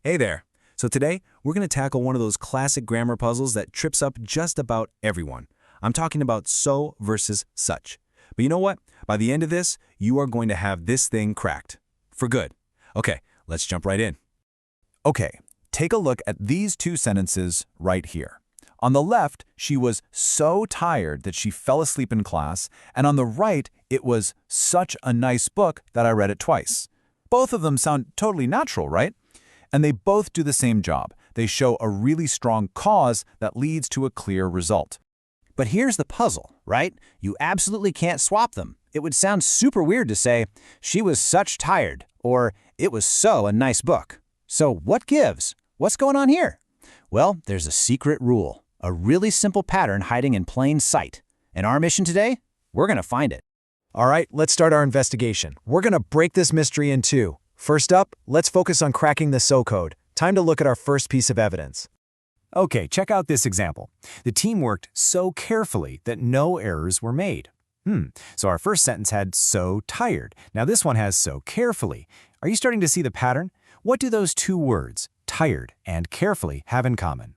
Hey there. So today, we're going to tackle one of those classic grammar puzzles that trips up just about everyone. I'm talking about so versus such. But you know what? By the end of this, you are going to have this thing cracked. For good. Okay, let's jump right in. Okay, take a look at these two sentences right here. On the left, she was so tired that she fell asleep in class, and on the right, it was such a nice book that I read it twice. Both of them sound totally natural, right? And they both do the same job. They show a really strong cause that leads to a clear result. But here's the puzzle, right? You absolutely can't swap them. It would sound super weird to say, she was such tired, or it was so a nice book. So what gives? What's going on here? Well, there's a secret rule, a really simple pattern hiding in plain sight. And our mission today? We're going to find it. All right, let's start our investigation. We're going to break this mystery in two. First up, let's focus on cracking the so code. Time to look at our first piece of evidence. Okay, check out this example. The team worked so carefully that no errors were made. So our first sentence had so tired. Now this one has so carefully. Are you starting to see the pattern? What do those two words, tired and carefully, have in common?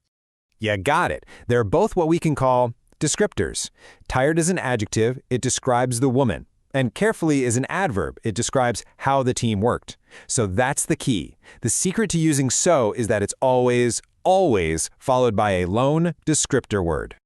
You got it. They're both what we can call descriptors. Tired is an adjective, it describes the woman. And carefully is an adverb, it describes how the team worked. So that's the key. The secret to using so is that it's always followed by a lone descriptor word.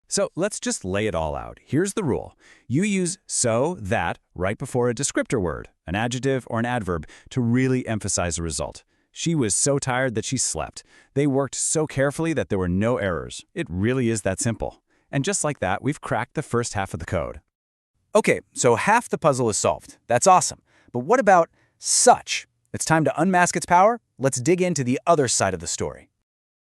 So let's just lay it all out. Here's the rule. You use so, that, right before a descriptor word, an adjective or an adverb, to really emphasize the result. She was so tired that she slept. They worked so carefully that there were no errors. It really is that simple. And just like that, we've cracked the first half of the code. Okay, so half the puzzle is solved. That's awesome. But what about such? It's time to unmask its power. Let's dig into the other side of the story.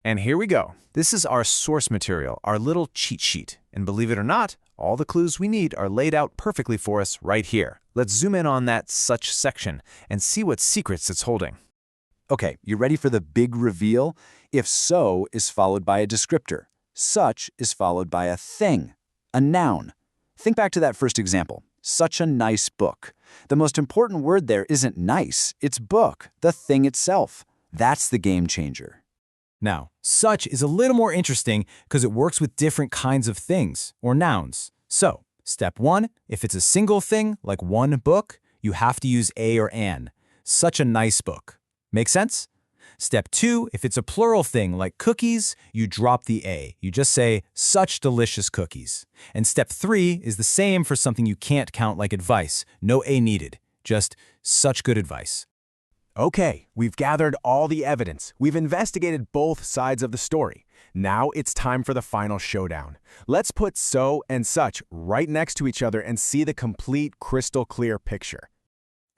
And here we go. This is our source material, our little cheat sheet. And believe it or not, all the clues we need are laid out perfectly for us right here. Let's zoom in on that such section and see what secrets it's holding. Okay, you ready for the big reveal? If so is followed by a descriptor, such is followed by a thing, a noun. Think back to that first example, such a nice book. The most important word there isn't nice, it's book, the thing itself. That's the game changer. Now, such is a little more interesting because it works with different kinds of things, or nouns. So, step 1, if it's a single thing, like one book, you have to use a or an. Such a nice book. Make sense? Step 2, if it's a plural thing, like cookies, you drop the a. You just say, such delicious cookies. And step 3 is the same for something you can't count like advice. No a needed. Just such good advice. Okay, we've gathered all the evidence. We've investigated both sides of the story. Now it's time for the final showdown. Let's put so and such right next to each other and see the complete crystal clear picture.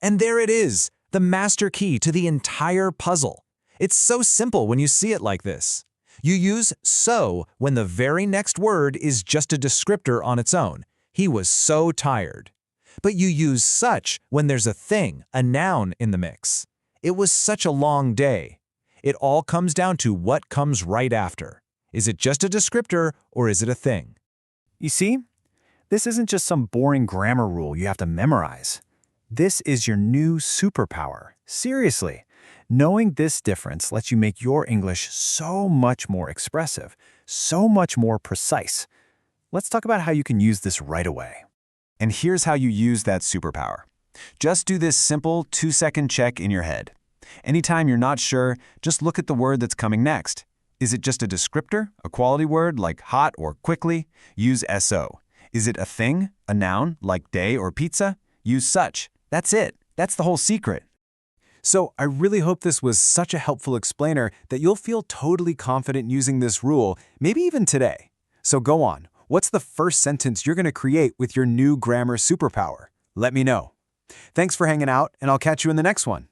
And there it is, the master key to the entire puzzle. It's so simple when you see it like this. You use so when the very next word is just a descriptor on its own. He was so tired. But you use such when there's a thing, a noun in the mix. It was such a long day. It all comes down to what comes right after. Is it just a descriptor or is it a thing? You see, this isn't just some boring grammar rule you have to memorize. This is your new superpower. Seriously. Knowing this difference lets you make your English so much more expressive, so much more precise. Let's talk about how you can use this right away. And here's how you use that superpower. Just do this simple 2-second check in your head. Anytime you're not sure, just look at the word that's coming next. Is it just a descriptor, a quality word like hot or quickly? Use so. Is it a thing, a noun like day or pizza? Use such. That's it. That's the whole secret. So I really hope this was such a helpful explainer that you'll feel totally confident using this rule, maybe even today. So go on. What's the first sentence you're going to create with your new grammar superpower? Let me know. Thanks for hanging out, and I'll catch you in the next one.